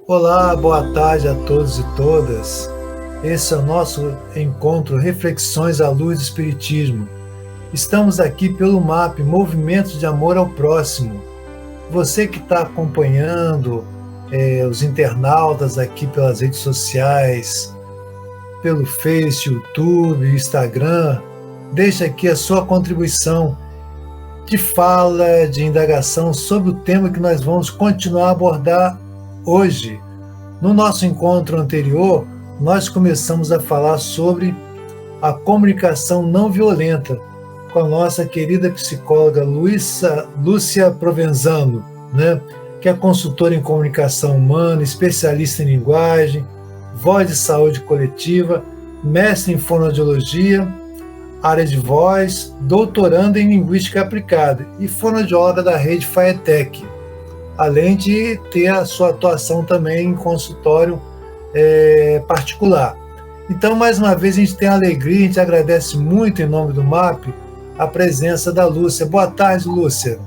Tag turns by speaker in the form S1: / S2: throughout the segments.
S1: Olá, boa tarde a todos e todas. Esse é o nosso encontro Reflexões à Luz do Espiritismo. Estamos aqui pelo MAP, Movimentos de Amor ao Próximo. Você que está acompanhando os internautas aqui pelas redes sociais, pelo Face, YouTube, Instagram, deixa aqui a sua contribuição de fala, de indagação sobre o tema que nós vamos continuar a abordar hoje. No nosso encontro anterior, nós começamos a falar sobre a comunicação não violenta com a nossa querida psicóloga Lúcia Provenzano, né? Que é consultora em comunicação humana, especialista em linguagem, voz de saúde coletiva, mestre em fonoaudiologia, área de voz, doutoranda em linguística aplicada e fonoaudióloga da rede Faetec, além de ter a sua atuação também em consultório particular. Então, mais uma vez, a gente tem a alegria, a gente agradece muito em nome do MAP a presença da Lúcia. Boa tarde, Lúcia.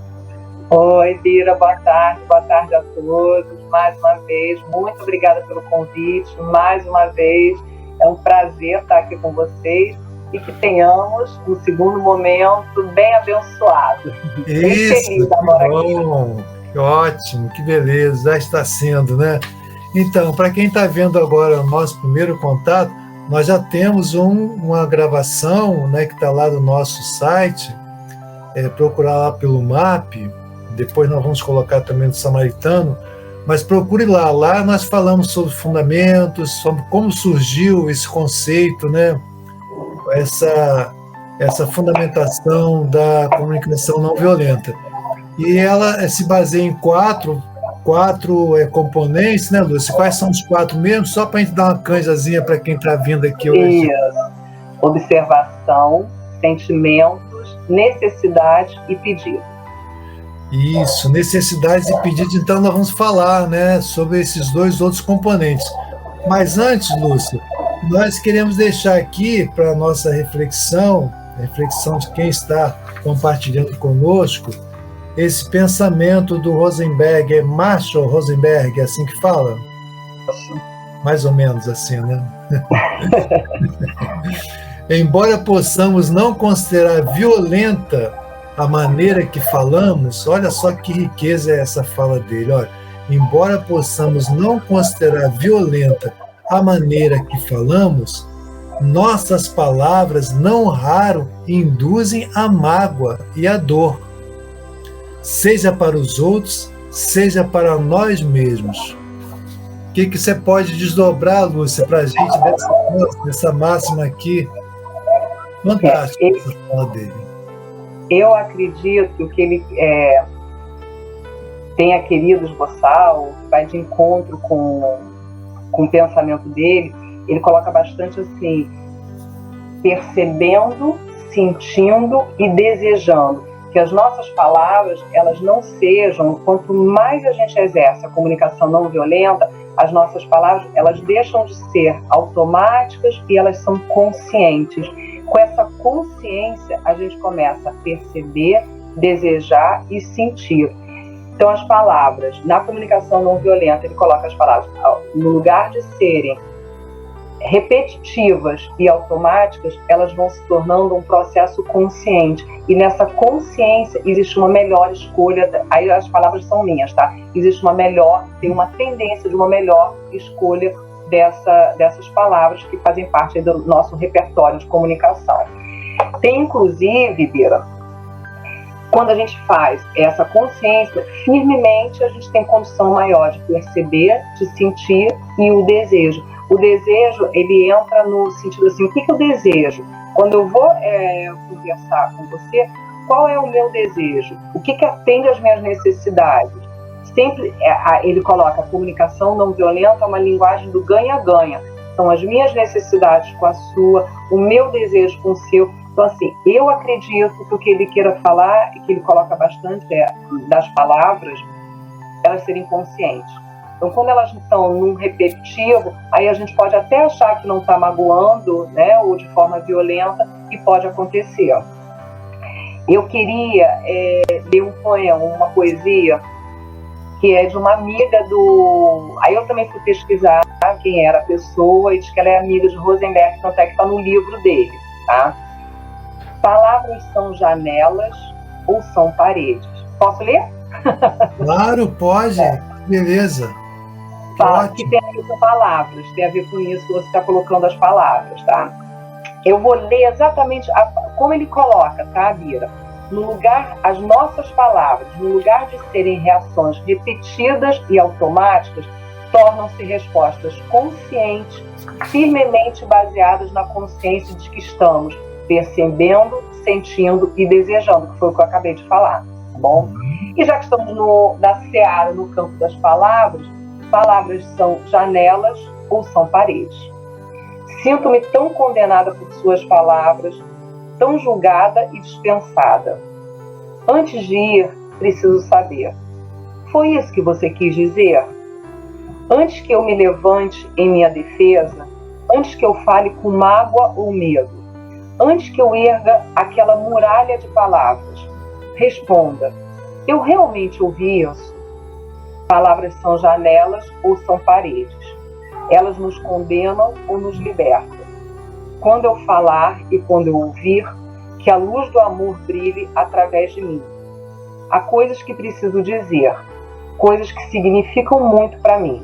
S2: Oi, Bira, boa tarde a todos. Mais uma vez, muito obrigada pelo convite. Mais uma vez, é um prazer estar aqui com vocês e que tenhamos um segundo momento bem abençoado.
S1: Isso,
S2: bem feliz agora aqui.
S1: Que ótimo, que beleza, já está sendo, né? Então, para quem está vendo agora o nosso primeiro contato, nós já temos uma gravação, né, que está lá no nosso site, procurar lá pelo MAP, depois nós vamos colocar também no Samaritano, mas procure lá nós falamos sobre fundamentos, sobre como surgiu esse conceito, né, essa fundamentação da comunicação não violenta. E ela se baseia em quatro componentes, né, Lúcia? Quais são os quatro mesmo? Só para a gente dar uma canjazinha para quem está vindo aqui hoje.
S2: Isso. Observação, sentimentos, necessidade e pedido.
S1: Isso, necessidades e pedidos. Então, nós vamos falar, né, sobre esses dois outros componentes. Mas antes, Lúcia, nós queremos deixar aqui para a nossa reflexão de quem está compartilhando conosco, esse pensamento do Rosenberg. É Marshall Rosenberg, é assim que fala? Mais ou menos assim, né? Embora possamos não considerar violenta a maneira que falamos, olha só que riqueza é essa fala dele, olha. Embora possamos não considerar violenta a maneira que falamos, nossas palavras não raro induzem a mágoa e a dor, seja para os outros, seja para nós mesmos. O que você pode desdobrar, Lúcia, para a gente dessa máxima aqui? Fantástica essa fala dele.
S2: Eu acredito que ele tenha querido esboçar, ou vai de encontro com o pensamento dele. Ele coloca bastante assim, percebendo, sentindo e desejando. Que as nossas palavras, elas não sejam, quanto mais a gente exerce a comunicação não violenta, as nossas palavras, elas deixam de ser automáticas e elas são conscientes. Com essa consciência, a gente começa a perceber, desejar e sentir. Então, as palavras, na comunicação não violenta, ele coloca as palavras, no lugar de serem repetitivas e automáticas, elas vão se tornando um processo consciente. E nessa consciência existe uma melhor escolha, aí as palavras são minhas, tá? Tem uma tendência de uma melhor escolha dessas palavras que fazem parte do nosso repertório de comunicação. Tem inclusive, Bira, quando a gente faz essa consciência, firmemente a gente tem condição maior de perceber, de sentir e o desejo. O desejo, ele entra no sentido assim, o que eu desejo? Quando eu vou conversar com você, qual é o meu desejo? O que atende às minhas necessidades? Sempre ele coloca a comunicação não violenta é uma linguagem do ganha-ganha. São as minhas necessidades com a sua, o meu desejo com o seu. Então, assim, eu acredito que o que ele queira falar, e que ele coloca bastante das palavras, elas serem conscientes. Então, quando elas estão num repetitivo, aí a gente pode até achar que não está magoando, né, ou de forma violenta, e pode acontecer. Eu queria ler um poema, uma poesia que é de uma amiga do... Aí eu também fui pesquisar quem era a pessoa e diz que ela é amiga de Rosenberg, tanto é que está no livro dele, tá? Palavras são janelas ou são paredes? Posso ler?
S1: Claro, pode. Beleza.
S2: Fala, que tem a ver com palavras, tem a ver com isso que você está colocando as palavras, tá? Eu vou ler exatamente como ele coloca, tá, Bira? No lugar, as nossas palavras, no lugar de serem reações repetidas e automáticas, tornam-se respostas conscientes, firmemente baseadas na consciência de que estamos percebendo, sentindo e desejando, que foi o que eu acabei de falar, tá bom? E já que estamos na seara, no campo das palavras, palavras são janelas ou são paredes? Sinto-me tão condenada por suas palavras, tão julgada e dispensada. Antes de ir, preciso saber. Foi isso que você quis dizer? Antes que eu me levante em minha defesa, antes que eu fale com mágoa ou medo, antes que eu erga aquela muralha de palavras, responda, eu realmente ouvi isso? Palavras são janelas ou são paredes? Elas nos condenam ou nos libertam? Quando eu falar e quando eu ouvir, que a luz do amor brilhe através de mim. Há coisas que preciso dizer, coisas que significam muito para mim.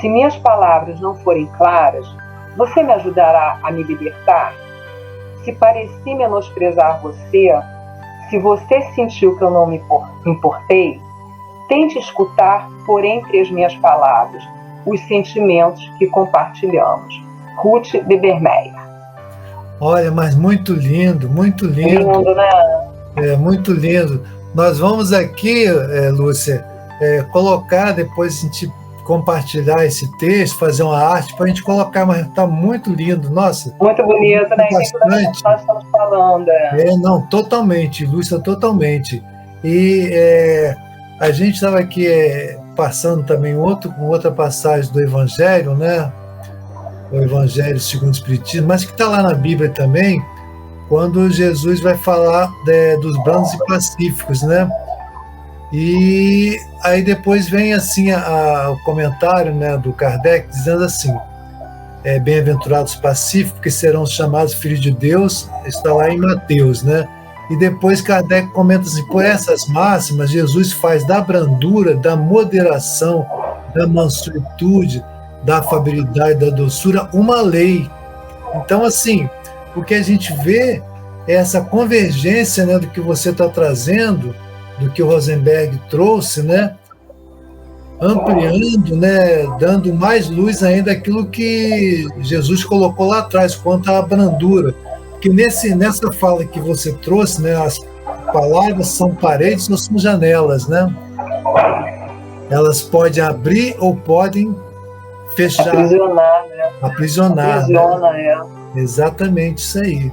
S2: Se minhas palavras não forem claras, você me ajudará a me libertar? Se pareci menosprezar você, se você sentiu que eu não me importei, tente escutar por entre as minhas palavras os sentimentos que compartilhamos. Ruth de Bermeyer.
S1: Olha, mas muito lindo, muito lindo.
S2: Lindo, né?
S1: É, muito lindo. Nós vamos aqui, Lúcia, colocar, depois a gente compartilhar esse texto, fazer uma arte para a gente colocar, mas está muito lindo, nossa.
S2: Muito bonito, né?
S1: Bastante.
S2: Nós estamos falando.
S1: Não, totalmente, Lúcia, totalmente. E a gente estava aqui passando também com outra passagem do Evangelho, né? O Evangelho segundo o Espiritismo, mas que está lá na Bíblia também, quando Jesus vai falar dos brandos e pacíficos, né? E aí depois vem assim o comentário, né, do Kardec, dizendo assim, bem-aventurados pacíficos, que serão chamados filhos de Deus, está lá em Mateus, né? E depois Kardec comenta assim, por essas máximas, Jesus faz da brandura, da moderação, da mansuetude, da afabilidade, da doçura, uma lei. Então, assim, o que a gente vê é essa convergência, né, do que você está trazendo, do que o Rosenberg trouxe, né, ampliando, né, dando mais luz ainda àquilo que Jesus colocou lá atrás, quanto à brandura. Porque nessa fala que você trouxe, né, as palavras são paredes ou são janelas, né? Elas podem abrir ou podem fechar.
S2: Aprisionar, né?
S1: Aprisionar.
S2: Aprisiona,
S1: né? Exatamente, isso aí.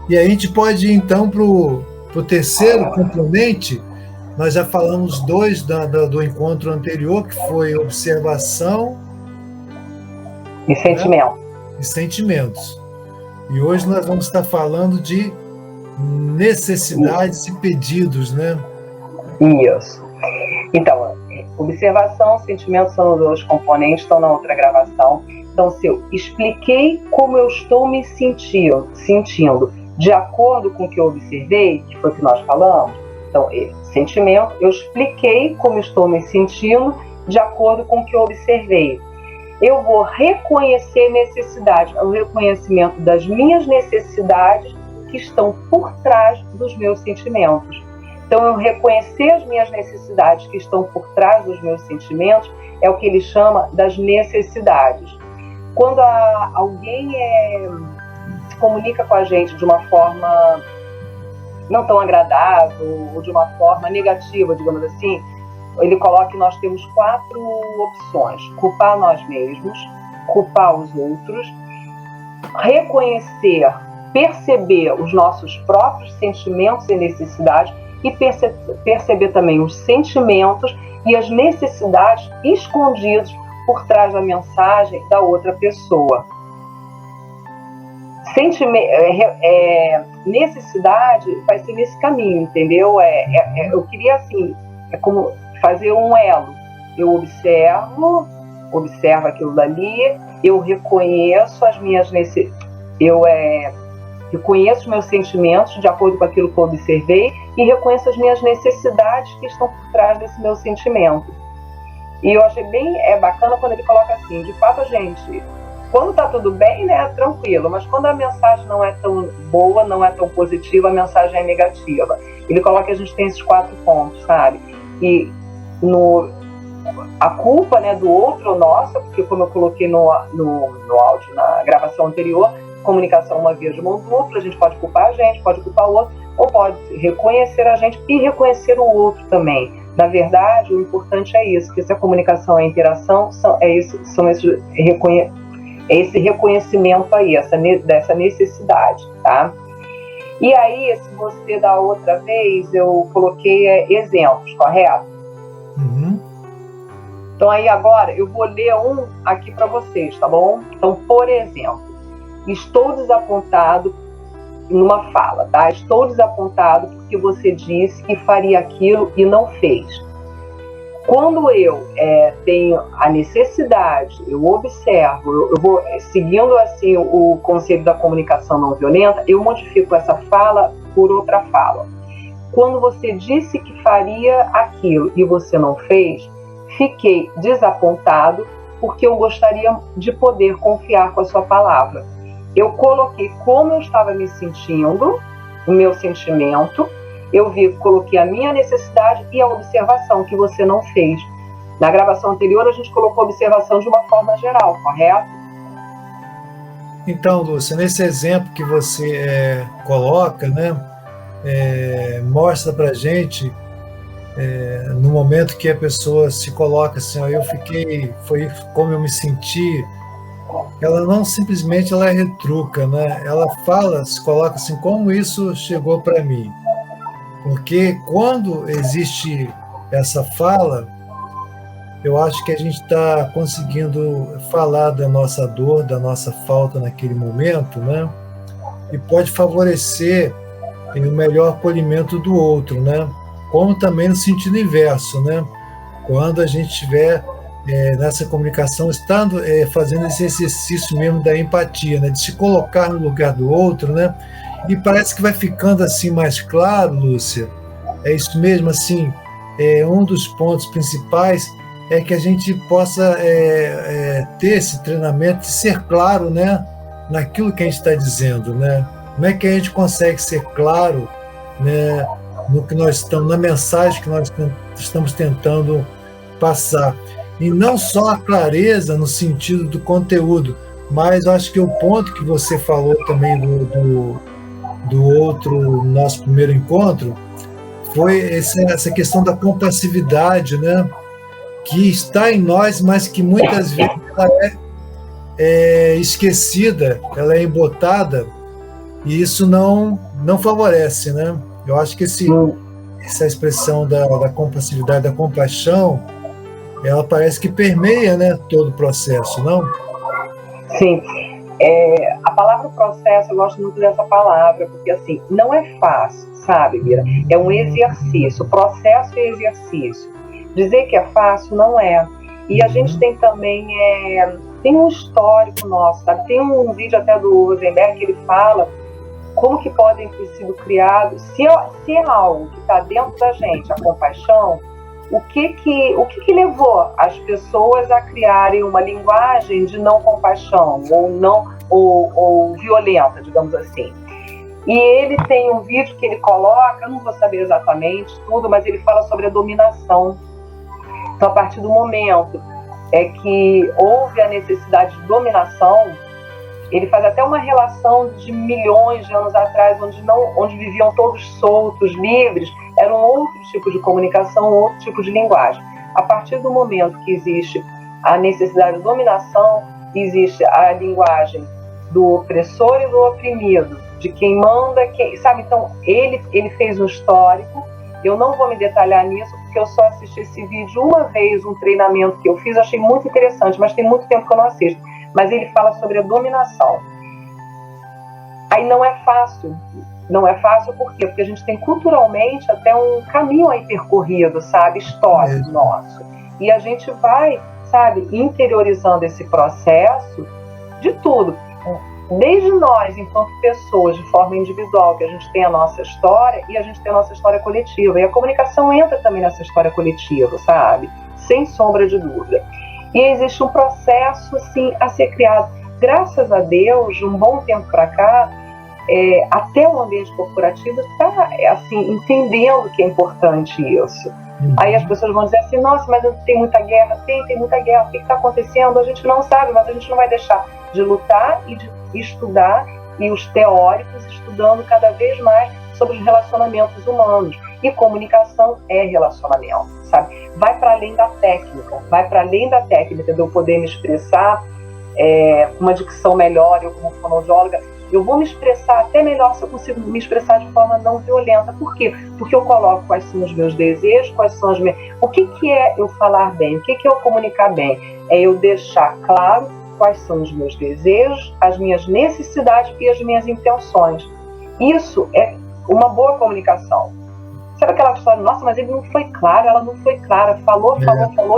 S1: E aí a gente pode ir, então, para o terceiro componente. Nós já falamos dois do encontro anterior, que foi observação
S2: e sentimento.
S1: Né? E sentimentos. E hoje nós vamos estar falando de necessidades e pedidos, né?
S2: Isso. Então, observação, sentimentos são os dois componentes, estão na outra gravação. Então, se eu expliquei como eu estou me sentindo de acordo com o que eu observei, que foi o que nós falamos, então, sentimento, eu expliquei como estou me sentindo de acordo com o que eu observei. Eu vou reconhecer necessidades, o reconhecimento das minhas necessidades que estão por trás dos meus sentimentos. Então, eu reconhecer as minhas necessidades que estão por trás dos meus sentimentos é o que ele chama das necessidades. Quando alguém se comunica com a gente de uma forma não tão agradável ou de uma forma negativa, digamos assim, ele coloca que nós temos 4 opções: culpar nós mesmos, culpar os outros, reconhecer, perceber os nossos próprios sentimentos e necessidades e perceber também os sentimentos e as necessidades escondidos por trás da mensagem da outra pessoa. Necessidade vai ser nesse caminho, entendeu? Eu queria, assim, como fazer um elo eu observo aquilo dali, eu reconheço as minhas necessidades, reconheço os meus sentimentos de acordo com aquilo que eu observei e reconheço as minhas necessidades que estão por trás desse meu sentimento. E eu achei bem bacana quando ele coloca assim, de fato a gente, quando tá tudo bem, né, é tranquilo, mas quando a mensagem não é tão boa, não é tão positiva, a mensagem é negativa. Ele coloca que a gente tem esses 4 pontos, sabe? E a culpa, né, do outro ou nossa, porque como eu coloquei no áudio, na gravação anterior, comunicação é uma via de mão dupla, a gente pode culpar a gente, pode culpar o outro, ou pode reconhecer a gente e reconhecer o outro também. Na verdade, o importante é isso, que se a comunicação é interação, é esse reconhecimento aí, dessa necessidade, tá? E aí, se você da outra vez, eu coloquei exemplos, correto?
S1: Uhum.
S2: Então aí agora eu vou ler um aqui para vocês, tá bom? Então, por exemplo, estou desapontado numa fala, tá? Estou desapontado porque você disse que faria aquilo e não fez. Quando eu tenho a necessidade, eu observo, eu vou seguindo assim o conceito da comunicação não violenta, eu modifico essa fala por outra fala. Quando você disse que faria aquilo e você não fez, fiquei desapontado porque eu gostaria de poder confiar com a sua palavra. Eu coloquei como eu estava me sentindo, o meu sentimento, coloquei a minha necessidade e a observação que você não fez. Na gravação anterior, a gente colocou a observação de uma forma geral, correto?
S1: Então, Lúcia, nesse exemplo que você coloca, né, mostra para a gente, no momento que a pessoa se coloca assim, foi como eu me senti, ela não simplesmente ela retruca, né? Ela se coloca assim, como isso chegou para mim. Porque quando existe essa fala, eu acho que a gente está conseguindo falar da nossa dor, da nossa falta naquele momento, né? E pode favorecer o melhor acolhimento do outro, né? Como também no sentido inverso, né? Quando a gente estiver nessa comunicação, estando fazendo esse exercício mesmo da empatia, né? De se colocar no lugar do outro, né? E parece que vai ficando assim mais claro, Lúcia, é isso mesmo, assim, um dos pontos principais é que a gente possa ter esse treinamento de ser claro, né, naquilo que a gente está dizendo, né? Como é que a gente consegue ser claro, né, no que nós estamos, na mensagem que nós estamos tentando passar. E não só a clareza no sentido do conteúdo, mas eu acho que o ponto que você falou também do outro, nosso primeiro encontro, foi essa questão da compassividade, né? Que está em nós, mas que muitas vezes ela é esquecida, ela é embotada, e isso não favorece, né? Eu acho que essa expressão da compassividade, da compaixão, ela parece que permeia, né, todo o processo, não?
S2: Sim. A palavra processo, eu gosto muito dessa palavra, porque assim, não é fácil, sabe, Mira? É um exercício, processo e exercício. Dizer que é fácil, não é. E a gente tem também, tem um histórico nosso, sabe? Tem um vídeo até do Rosenberg que ele fala como que podem ter sido criados, se é algo que está dentro da gente, a compaixão, o que levou as pessoas a criarem uma linguagem de não compaixão ou violenta, digamos assim. E ele tem um vídeo que ele coloca, eu não vou saber exatamente tudo, mas ele fala sobre a dominação. Então, a partir do momento que houve a necessidade de dominação, ele faz até uma relação de milhões de anos atrás, onde viviam todos soltos, livres, era um outro tipo de comunicação, outro tipo de linguagem. A partir do momento que existe a necessidade de dominação, existe a linguagem do opressor e do oprimido, de quem manda, sabe? Então, ele fez um histórico. Eu não vou me detalhar nisso, porque eu só assisti esse vídeo uma vez, um treinamento que eu fiz, achei muito interessante, mas tem muito tempo que eu não assisto. Mas ele fala sobre a dominação. Aí não é fácil. Não é fácil por quê? Porque a gente tem culturalmente até um caminho aí percorrido, sabe? Histórico nosso. E a gente vai, sabe, interiorizando esse processo de tudo. Desde nós, enquanto pessoas, de forma individual, que a gente tem a nossa história e a gente tem a nossa história coletiva. E a comunicação entra também nessa história coletiva, sabe? Sem sombra de dúvida. E existe um processo, assim, a ser criado. Graças a Deus, de um bom tempo para cá, até o ambiente corporativo está, assim, entendendo que é importante isso. Aí as pessoas vão dizer assim, nossa, mas tem muita guerra. Tem muita guerra. O que está acontecendo? A gente não sabe, mas a gente não vai deixar de lutar e de estudar, e os teóricos estudando cada vez mais sobre os relacionamentos humanos. E comunicação é relacionamento, sabe? Vai para além da técnica, de eu poder me expressar com uma dicção melhor. Eu, como fonoaudióloga, eu vou me expressar até melhor se eu consigo me expressar de forma não violenta. Por quê? Porque eu coloco quais são os meus desejos, quais são as minhas... O que é eu falar bem? O que é eu comunicar bem? É eu deixar claro quais são os meus desejos, as minhas necessidades e as minhas intenções. Isso é uma boa comunicação. Sabe aquela história, nossa, mas ele não foi claro, ela não foi clara, falou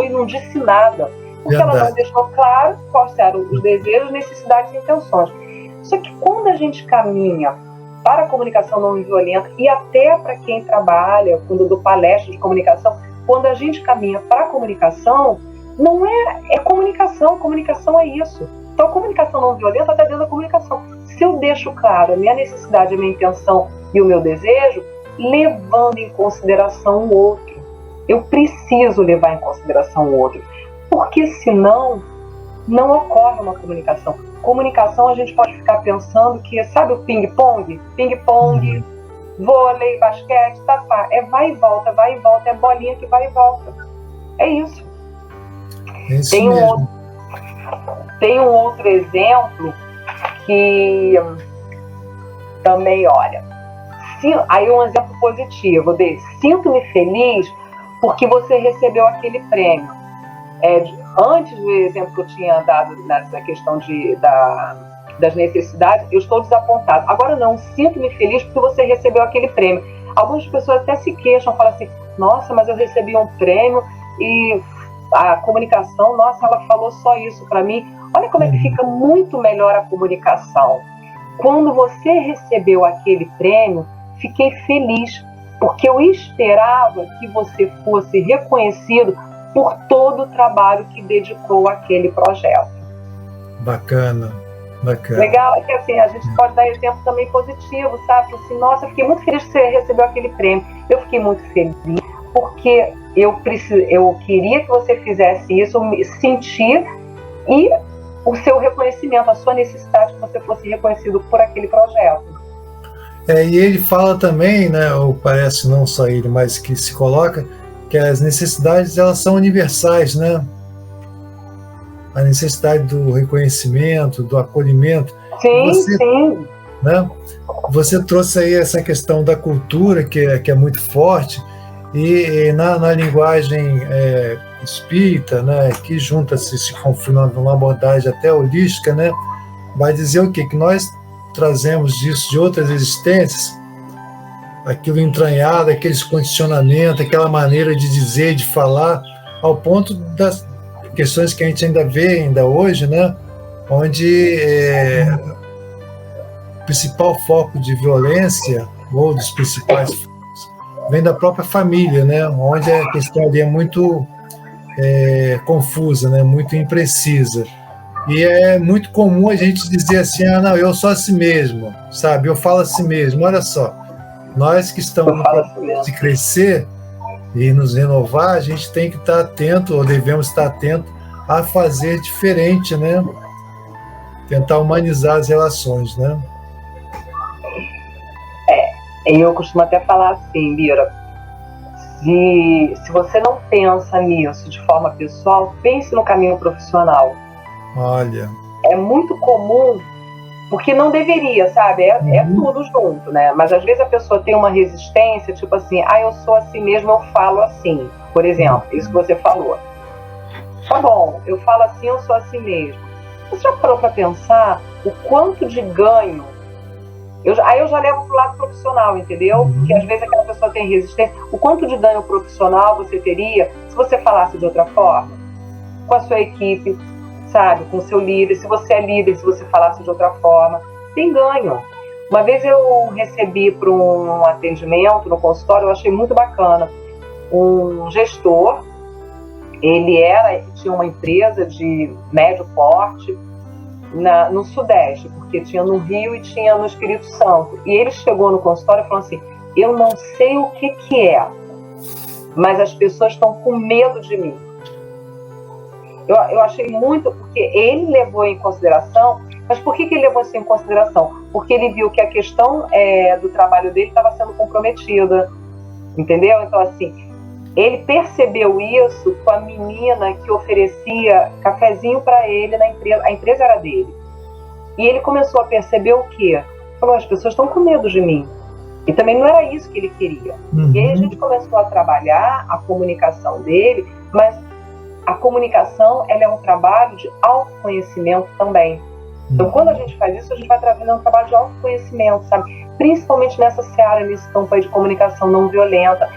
S2: e não disse nada. Porque ela não deixou claro quais eram os desejos, necessidades e intenções. Só que quando a gente caminha para a comunicação não violenta, e até para quem trabalha, quando eu dou palestra de comunicação, quando a gente caminha para a comunicação, não é comunicação é isso. Então a comunicação não violenta está dentro da comunicação. Se eu deixo claro a minha necessidade, a minha intenção e o meu desejo, levando em consideração o outro. Eu preciso levar em consideração o outro, porque senão não ocorre uma comunicação. Comunicação a gente pode ficar pensando que, sabe o ping-pong? Ping-pong, vôlei, basquete, é vai e volta, é bolinha que vai e volta. É isso. Tem um outro exemplo que também, olha, aí um exemplo positivo de sinto-me feliz porque você recebeu aquele prêmio. Antes do exemplo que eu tinha dado nessa questão das necessidades, eu estou desapontado. Agora não, sinto-me feliz porque você recebeu aquele prêmio. Algumas pessoas até se queixam, falam assim, nossa, mas eu recebi um prêmio e a comunicação, nossa, ela falou só isso para mim. Olha como é que fica muito melhor a comunicação. Quando você recebeu aquele prêmio, fiquei feliz, porque eu esperava que você fosse reconhecido por todo o trabalho que dedicou àquele projeto.
S1: Bacana.
S2: Legal, é que assim, a gente pode dar exemplo também positivo, sabe? Assim, nossa, eu fiquei muito feliz que você recebeu aquele prêmio. Eu fiquei muito feliz, porque eu queria que você fizesse isso, sentir, e o seu reconhecimento, a sua necessidade que você fosse reconhecido por aquele projeto.
S1: E ele fala também, né, ou parece não só ele, mas que se coloca, que as necessidades elas são universais, né? A necessidade do reconhecimento, do acolhimento.
S2: Sim.
S1: Né? Você trouxe aí essa questão da cultura, que é muito forte, e na linguagem espírita, né, que junta-se, se confirma numa abordagem até holística, né, vai dizer o quê? Que nós trazemos disso de outras existências, aquilo entranhado, aqueles condicionamentos, aquela maneira de dizer, de falar, ao ponto das questões que a gente ainda vê ainda hoje, né, onde o principal foco de violência, ou dos principais focos, vem da própria família, né, onde a questão ali é muito confusa, né, muito imprecisa. E é muito comum a gente dizer assim, não, eu sou assim mesmo, sabe, eu falo assim mesmo. Olha só, nós que estamos no processo de crescer e nos renovar, a gente tem que estar atento, ou devemos estar atento a fazer diferente, né? Tentar humanizar as relações, né?
S2: Eu costumo até falar assim, Bira, se você não pensa nisso de forma pessoal, pense no caminho profissional.
S1: Olha.
S2: É muito comum, porque não deveria, sabe? É tudo junto, né? Mas às vezes a pessoa tem uma resistência, tipo assim, eu sou assim mesmo, eu falo assim. Por exemplo, isso que você falou. Tá bom, eu falo assim, eu sou assim mesmo. Você já parou para pensar o quanto de ganho Aí eu já levo para o lado profissional, entendeu? Porque às vezes aquela pessoa tem resistência. O quanto de ganho profissional você teria se você falasse de outra forma? Com a sua equipe, sabe? Com o seu líder. Se você é líder, se você falasse de outra forma. Tem ganho. Uma vez eu recebi para um atendimento no consultório, eu achei muito bacana. Um gestor, ele tinha uma empresa de médio porte no Sudeste, porque tinha no Rio e tinha no Espírito Santo. E ele chegou no consultório e falou assim: eu não sei o que é, mas as pessoas estão com medo de mim. Eu achei muito, porque ele levou em consideração. Mas por que ele levou isso em consideração? Porque ele viu que a questão do trabalho dele estava sendo comprometida, entendeu? Então, assim, ele percebeu isso com a menina que oferecia cafezinho para ele na empresa. A empresa era dele. E ele começou a perceber o quê? Falou: as pessoas estão com medo de mim. E também não era isso que ele queria. E aí a gente começou a trabalhar a comunicação dele, mas a comunicação, ela é um trabalho de autoconhecimento também. Então, quando a gente faz isso, a gente vai trazendo um trabalho de autoconhecimento, sabe? Principalmente nessa seara, nesse campo aí de comunicação não violenta.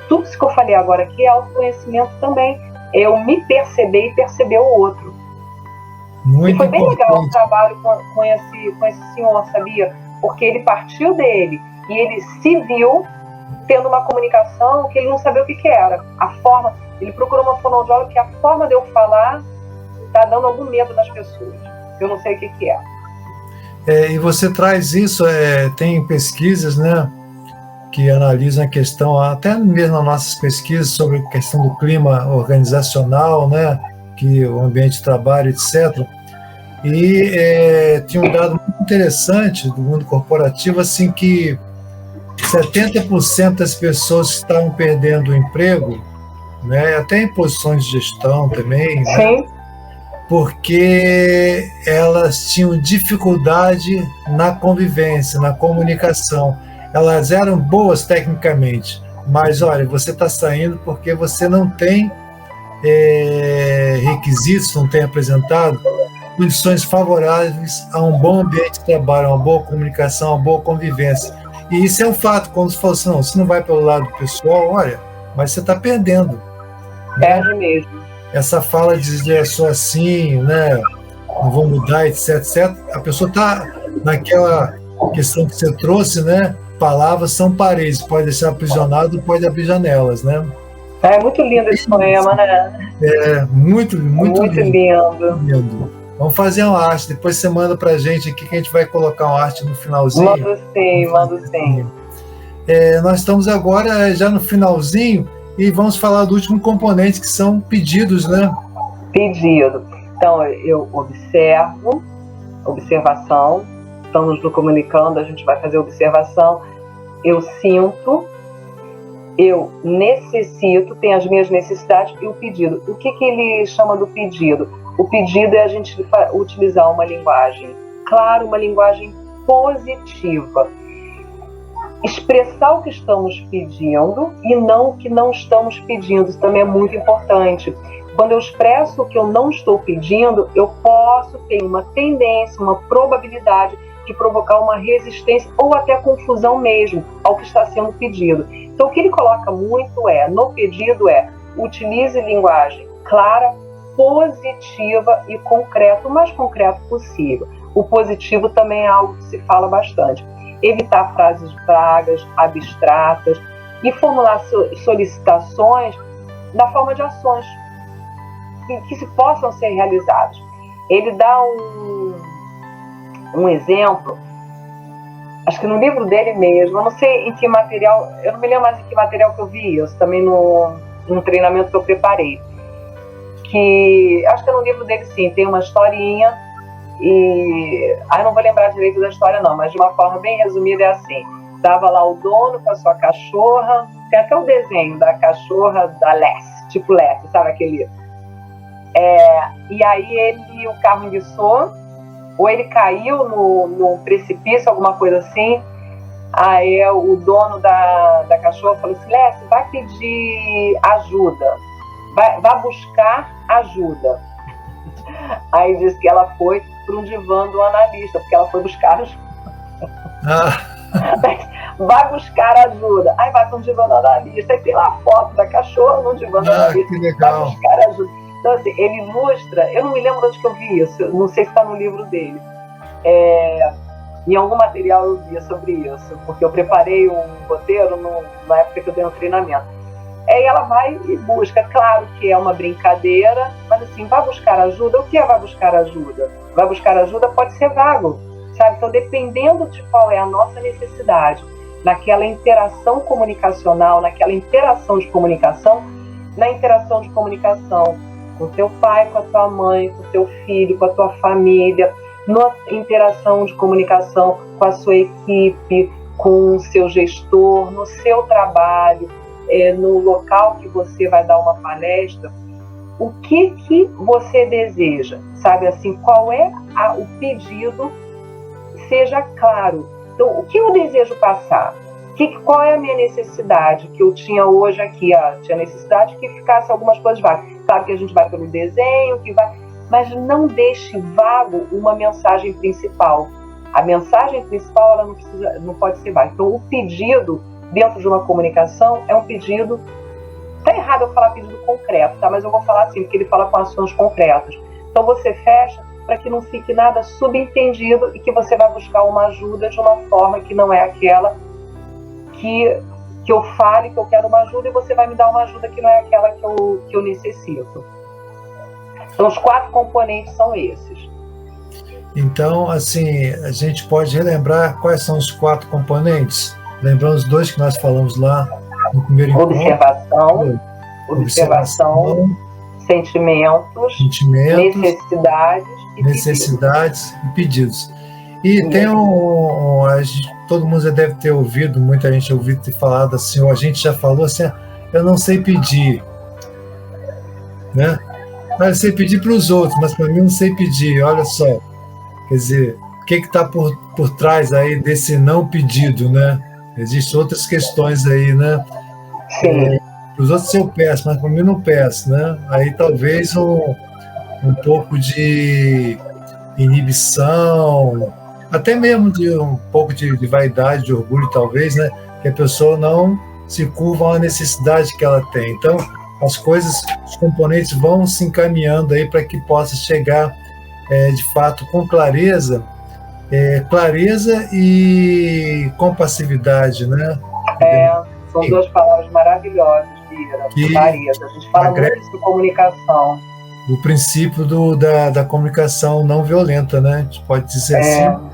S2: Tudo isso que eu falei agora aqui é autoconhecimento também. Eu me perceber e perceber o outro.
S1: Muito
S2: e foi bem
S1: importante.
S2: legal o trabalho com esse senhor, sabia? Porque ele partiu dele e ele se viu tendo uma comunicação que ele não sabia o que era. A forma, ele procurou uma fonoaudióloga que a forma de eu falar está dando algum medo nas pessoas. Eu não sei o que é.
S1: E você traz isso, tem pesquisas, né, que analisam a questão, até mesmo nas nossas pesquisas, sobre a questão do clima organizacional, né, que o ambiente de trabalho, etc. E tinha um dado muito interessante do mundo corporativo, assim, que 70% das pessoas que estavam perdendo o emprego, né, até em posições de gestão também, né, porque elas tinham dificuldade na convivência, na comunicação. Elas eram boas tecnicamente, mas, olha, você está saindo porque você não tem requisitos, não tem apresentado condições favoráveis a um bom ambiente de trabalho, uma boa comunicação, uma boa convivência. E isso é um fato. Quando você fala assim: não, você não vai pelo lado pessoal, olha, mas você está perdendo.
S2: Perde mesmo.
S1: Essa fala de dizer só assim, né, não vou mudar, etc, etc. A pessoa está naquela questão que você trouxe, né? Palavras são paredes, pode deixar aprisionado, pode abrir janelas, né?
S2: É muito lindo esse poema, né?
S1: Muito lindo.
S2: Lindo.
S1: Vamos fazer uma arte, depois você manda pra gente aqui que a gente vai colocar uma arte no finalzinho.
S2: Mando sim.
S1: Nós estamos agora já no finalzinho e vamos falar do último componente, que são pedidos, né?
S2: Pedido. Então, eu observação, estamos no comunicando, a gente vai fazer observação, eu sinto, eu necessito, tem as minhas necessidades e o pedido. O que ele chama do pedido? O pedido é a gente utilizar uma linguagem, claro, uma linguagem positiva. Expressar o que estamos pedindo e não o que não estamos pedindo. Isso também é muito importante. Quando eu expresso o que eu não estou pedindo, eu posso ter uma tendência, uma probabilidade de provocar uma resistência ou até confusão mesmo ao que está sendo pedido. Então, o que ele coloca muito no pedido utilize linguagem clara, positiva e concreta, o mais concreto possível. O positivo também é algo que se fala bastante. Evitar frases vagas, abstratas e formular solicitações na forma de ações que se possam ser realizadas. Ele dá um exemplo, acho que no livro dele mesmo, eu não sei em que material, eu não me lembro mais em que material que eu vi isso, também num treinamento que eu preparei, que acho que é no livro dele sim, tem uma historinha. E aí não vou lembrar direito da história não, mas de uma forma bem resumida é assim: estava lá o dono com a sua cachorra, tem até o desenho da cachorra da Lassie, tipo Lassie, sabe aquele? E aí o carro enguiçou, ou ele caiu no precipício, alguma coisa assim. Aí o dono da cachorra falou assim: Lassie, vai pedir ajuda, vai buscar ajuda. Aí disse que ela foi para um divã do analista, porque ela foi buscar ajuda. Vai buscar ajuda. Aí vai para um divã analista. Aí tem lá a foto da cachorra no divã analista.
S1: Que legal.
S2: Vai buscar ajuda. Então, assim, ele ilustra. Eu não me lembro onde que eu vi isso. Eu não sei se está no livro dele. Em algum material eu vi sobre isso. Porque eu preparei um roteiro na época que eu dei um treinamento. Aí ela vai e busca. Claro que é uma brincadeira, mas assim, vai buscar ajuda. O que é vai buscar ajuda? Vai buscar ajuda pode ser vago, sabe? Então, dependendo de qual é a nossa necessidade, naquela interação comunicacional, naquela interação de comunicação, na interação de comunicação com teu pai, com a tua mãe, com teu filho, com a tua família, na interação de comunicação com a sua equipe, com o seu gestor, no seu trabalho, no local que você vai dar uma palestra, o que você deseja, sabe assim, qual é o pedido, seja claro. Então, o que eu desejo passar? Qual é a minha necessidade que eu tinha hoje aqui? Tinha necessidade que ficasse algumas coisas vagas. Claro que a gente vai pelo desenho, mas não deixe vago uma mensagem principal. A mensagem principal ela não pode ser vaga. Então, o pedido dentro de uma comunicação é um pedido. Está errado eu falar pedido concreto, tá? Mas eu vou falar assim, porque ele fala com ações concretas. Então, você fecha para que não fique nada subentendido e que você vai buscar uma ajuda de uma forma que não é aquela que eu fale que eu quero uma ajuda e você vai me dar uma ajuda que não é aquela que eu necessito. Então, os 4 componentes são esses.
S1: Então, assim, a gente pode relembrar quais são os 4 componentes? Lembrando os 2 que nós falamos lá no primeiro encontro.
S2: Observação, sentimentos, necessidades
S1: e pedidos. E tem todo mundo já deve ter ouvido, muita gente ouvido ter falado assim, ou a gente já falou assim, eu não sei pedir, né? Eu sei pedir para os outros, mas para mim eu não sei pedir, olha só. Quer dizer, o que está por trás aí desse não pedido, né? Existem outras questões aí, né?
S2: Sim.
S1: Para os outros eu peço, mas para mim não peço, né? Aí talvez um pouco de inibição, até mesmo de um pouco de vaidade, de orgulho, talvez, né? Que a pessoa não se curva à necessidade que ela tem. Então, as coisas, os componentes vão se encaminhando aí para que possa chegar, de fato, com clareza e compassividade, né?
S2: São 2 palavras maravilhosas, Bira. Clareza. A gente fala muito isso em comunicação.
S1: O princípio da comunicação não violenta, né? A gente pode dizer assim.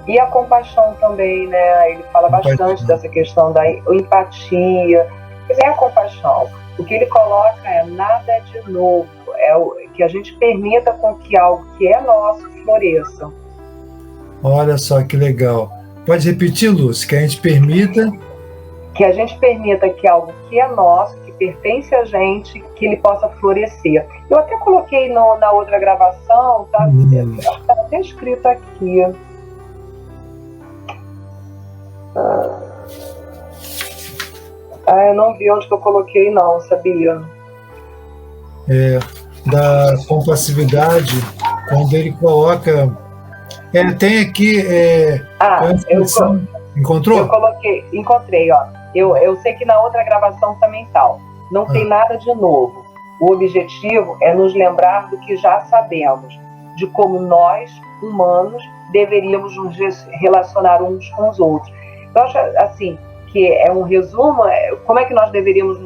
S2: E a compaixão também, né? Ele fala bastante dessa questão da empatia. Quer dizer, a compaixão. O que ele coloca é nada de novo. Que a gente permita com que algo que é nosso floresça.
S1: Olha só que legal. Pode repetir, Lúcia, que a gente permita...
S2: Que a gente permita que algo que é nosso, que pertence a gente, que ele possa florescer. Eu até coloquei na outra gravação, tá? Está até escrito aqui. Eu não vi onde que eu coloquei, não, sabia?
S1: Da compassividade, quando ele coloca... tem aqui... Encontrou?
S2: Eu encontrei, ó. Eu sei que na outra gravação também tal. Não tem nada de novo. O objetivo é nos lembrar do que já sabemos, de como nós, humanos, deveríamos nos relacionar uns com os outros. Eu acho, assim, que é um resumo, como é que nós deveríamos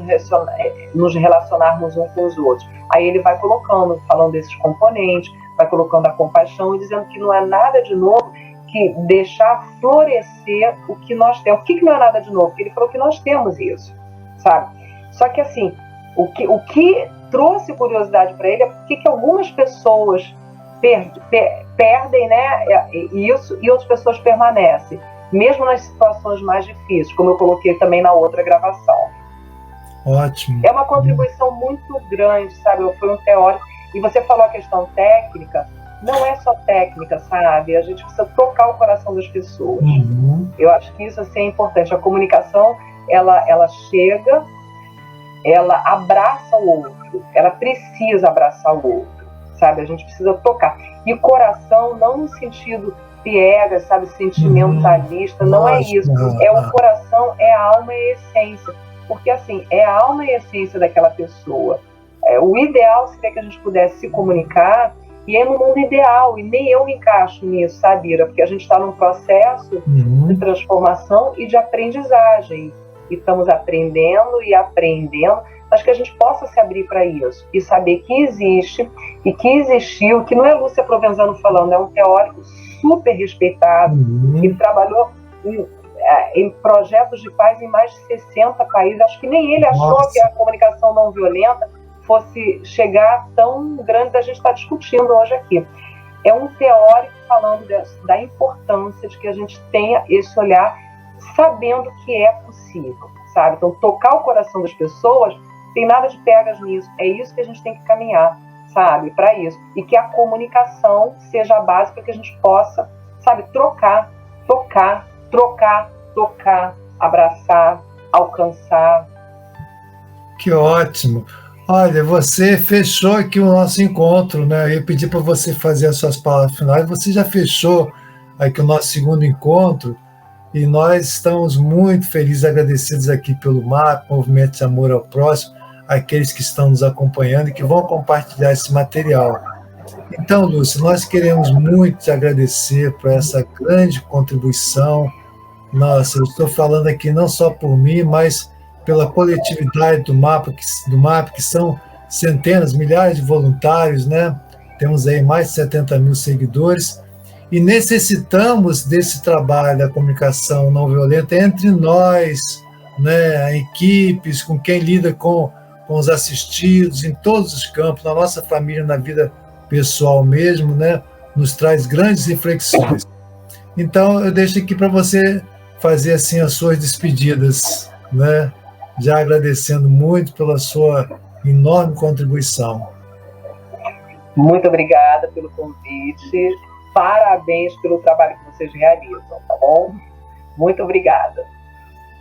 S2: nos relacionarmos uns com os outros. Aí ele vai colocando, falando desses componentes, vai colocando a compaixão e dizendo que não é nada de novo, que deixar florescer o que nós temos. Por que não é nada de novo? Porque ele falou que nós temos isso, sabe? Só que, assim, o que trouxe curiosidade para ele é porque que algumas pessoas perdem, né, isso e outras pessoas permanecem, mesmo nas situações mais difíceis, como eu coloquei também na outra gravação.
S1: Ótimo.
S2: É uma contribuição muito grande, sabe? Eu fui um teórico, e você falou a questão técnica. Não é só técnica, sabe? A gente precisa tocar o coração das pessoas. Eu acho que isso assim, é importante. A comunicação, ela chega, ela abraça o outro, ela precisa abraçar o outro, sabe? A gente precisa tocar. E coração não no sentido piegas, sabe, sentimentalista, não é isso. É o coração, é a alma e a essência. Porque, assim, é a alma e a essência daquela pessoa. O ideal seria que a gente pudesse se comunicar, e é no mundo ideal, e nem eu me encaixo nisso, sabe, Ira? Porque a gente está num processo de transformação e de aprendizagem. E estamos aprendendo e aprendendo, mas que a gente possa se abrir para isso e saber que existe e que existiu, que não é Lúcia Provenzano falando, é um teórico super respeitado, que trabalhou em projetos de paz em mais de 60 países. Acho que nem ele achou que a comunicação não violenta fosse chegar tão grande da gente estar discutindo hoje aqui. É um teórico falando da importância de que a gente tenha esse olhar sabendo que é possível, sabe? Então, tocar o coração das pessoas, tem nada de pegas nisso. É isso que a gente tem que caminhar, sabe? Para isso. E que a comunicação seja a base para que a gente possa, sabe? Tocar, abraçar, alcançar.
S1: Que ótimo. Olha, você fechou aqui o nosso encontro, né? Eu ia pedir para você fazer as suas palavras finais. Você já fechou aqui o nosso segundo encontro e nós estamos muito felizes e agradecidos aqui pelo MAP, Movimento de Amor ao Próximo, aqueles que estão nos acompanhando e que vão compartilhar esse material. Então, Lúcia, nós queremos muito te agradecer por essa grande contribuição. Nossa, eu estou falando aqui não só por mim, mas pela coletividade do MAP, que são centenas, milhares de voluntários, né? Temos aí mais de 70 mil seguidores, e necessitamos desse trabalho da comunicação não violenta entre nós, né? Equipes, com quem lida com os assistidos, em todos os campos, na nossa família, na vida pessoal mesmo, né? Nos traz grandes reflexões. Então, eu deixo aqui para você fazer assim as suas despedidas, né? Já agradecendo muito pela sua enorme contribuição.
S2: Muito obrigada pelo convite, parabéns pelo trabalho que vocês realizam, tá bom? Muito obrigada.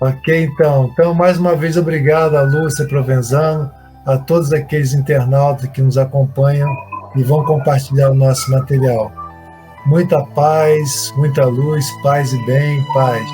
S1: Ok, então, mais uma vez, obrigado a Lúcia Provenzano, a todos aqueles internautas que nos acompanham e vão compartilhar o nosso material. Muita paz, muita luz, paz e bem, paz.